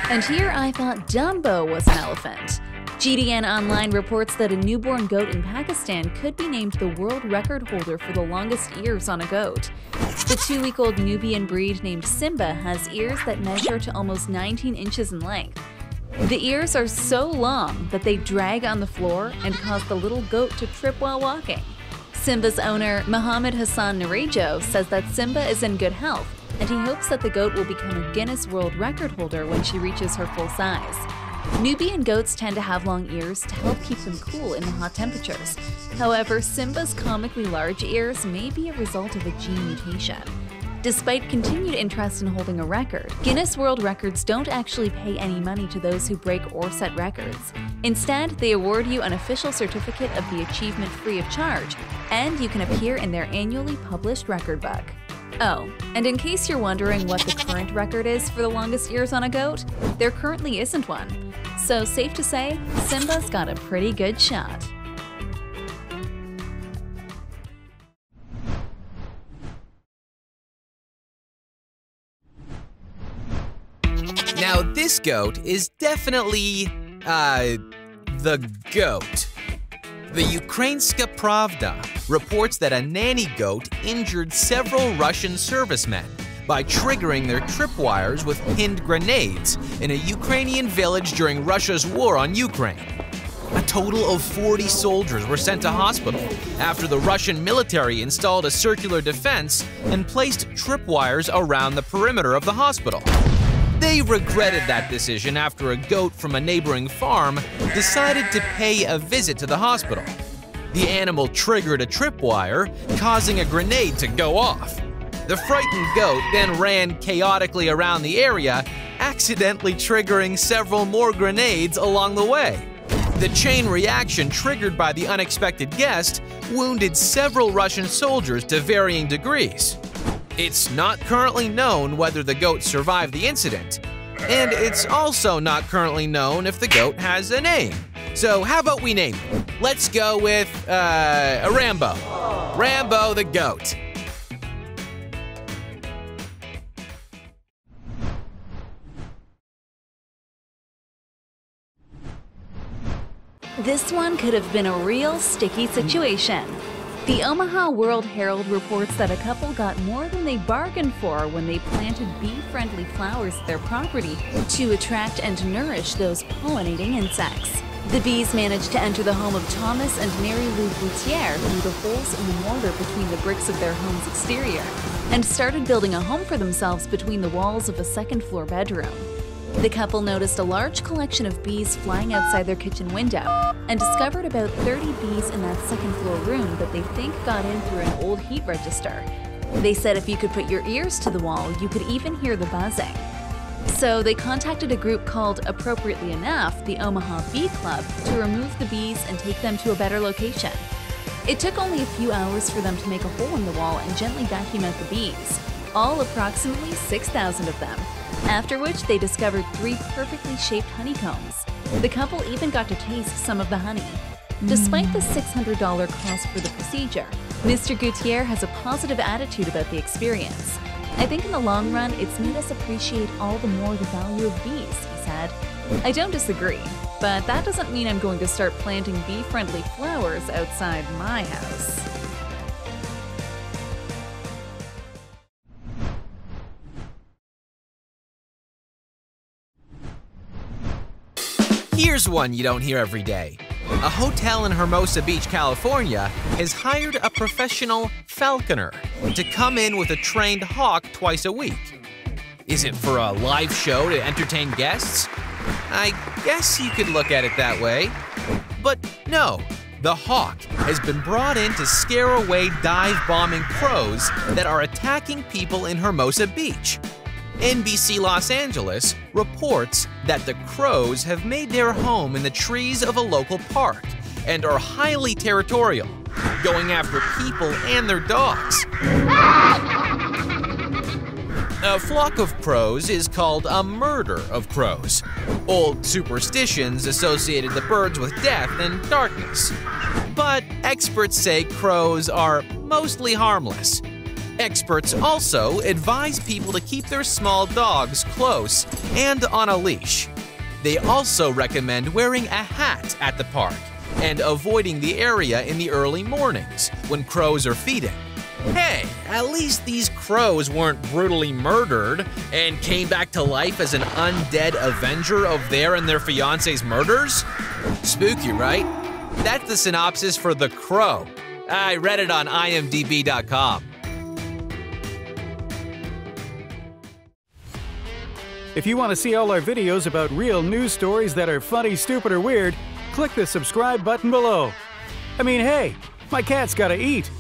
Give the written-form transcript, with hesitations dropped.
And here I thought Dumbo was an elephant. GDN Online reports that a newborn goat in Pakistan could be named the world record holder for the longest ears on a goat. The 2-week-old Nubian breed named Simba has ears that measure to almost 19 inches in length. The ears are so long that they drag on the floor and cause the little goat to trip while walking. Simba's owner, Mohammed Hassan Narejo, says that Simba is in good health, and he hopes that the goat will become a Guinness World Record holder when she reaches her full size. Nubian goats tend to have long ears to help keep them cool in the hot temperatures. However, Simba's comically large ears may be a result of a gene mutation. Despite continued interest in holding a record, Guinness World Records don't actually pay any money to those who break or set records. Instead, they award you an official certificate of the achievement free of charge, and you can appear in their annually published record book. Oh, and in case you're wondering what the current record is for the longest ears on a goat, there currently isn't one. So safe to say, Simba's got a pretty good shot. Now this goat is definitely, the goat. The Ukrainska Pravda reports that a nanny goat injured several Russian servicemen by triggering their tripwires with pinned grenades in a Ukrainian village during Russia's war on Ukraine. A total of 40 soldiers were sent to hospital after the Russian military installed a circular defense and placed tripwires around the perimeter of the hospital. They regretted that decision after a goat from a neighboring farm decided to pay a visit to the hospital. The animal triggered a tripwire, causing a grenade to go off. The frightened goat then ran chaotically around the area, accidentally triggering several more grenades along the way. The chain reaction triggered by the unexpected guest wounded several Russian soldiers to varying degrees. It's not currently known whether the goat survived the incident, and it's also not currently known if the goat has a name. So how about we name it? Let's go with, Rambo. Rambo the goat. This one could have been a real sticky situation. The Omaha World Herald reports that a couple got more than they bargained for when they planted bee-friendly flowers at their property to attract and nourish those pollinating insects. The bees managed to enter the home of Thomas and Mary Lou Boutier through the holes in the mortar between the bricks of their home's exterior, and started building a home for themselves between the walls of a second-floor bedroom. The couple noticed a large collection of bees flying outside their kitchen window and discovered about 30 bees in that second-floor room that they think got in through an old heat register. They said if you could put your ears to the wall, you could even hear the buzzing. So they contacted a group called, appropriately enough, the Omaha Bee Club to remove the bees and take them to a better location. It took only a few hours for them to make a hole in the wall and gently vacuum out the bees, all approximately 6,000 of them. After which they discovered 3 perfectly shaped honeycombs. The couple even got to taste some of the honey. Despite the $600 cost for the procedure, Mr. Gutierre has a positive attitude about the experience. I think in the long run, it's made us appreciate all the more the value of bees, he said. I don't disagree, but that doesn't mean I'm going to start planting bee-friendly flowers outside my house. Here's one you don't hear every day. A hotel in Hermosa Beach, California has hired a professional falconer to come in with a trained hawk twice a week. Is it for a live show to entertain guests? I guess you could look at it that way. But no, the hawk has been brought in to scare away dive-bombing crows that are attacking people in Hermosa Beach. NBC Los Angeles reports that the crows have made their home in the trees of a local park and are highly territorial, going after people and their dogs. A flock of crows is called a murder of crows. Old superstitions associated the birds with death and darkness. But experts say crows are mostly harmless. Experts also advise people to keep their small dogs close and on a leash. They also recommend wearing a hat at the park and avoiding the area in the early mornings when crows are feeding. Hey, at least these crows weren't brutally murdered and came back to life as an undead avenger of their and their fiancé's murders? Spooky, right? That's the synopsis for The Crow. I read it on imdb.com. If you want to see all our videos about real news stories that are funny, stupid, or weird, click the subscribe button below. I mean, hey, my cat's gotta eat.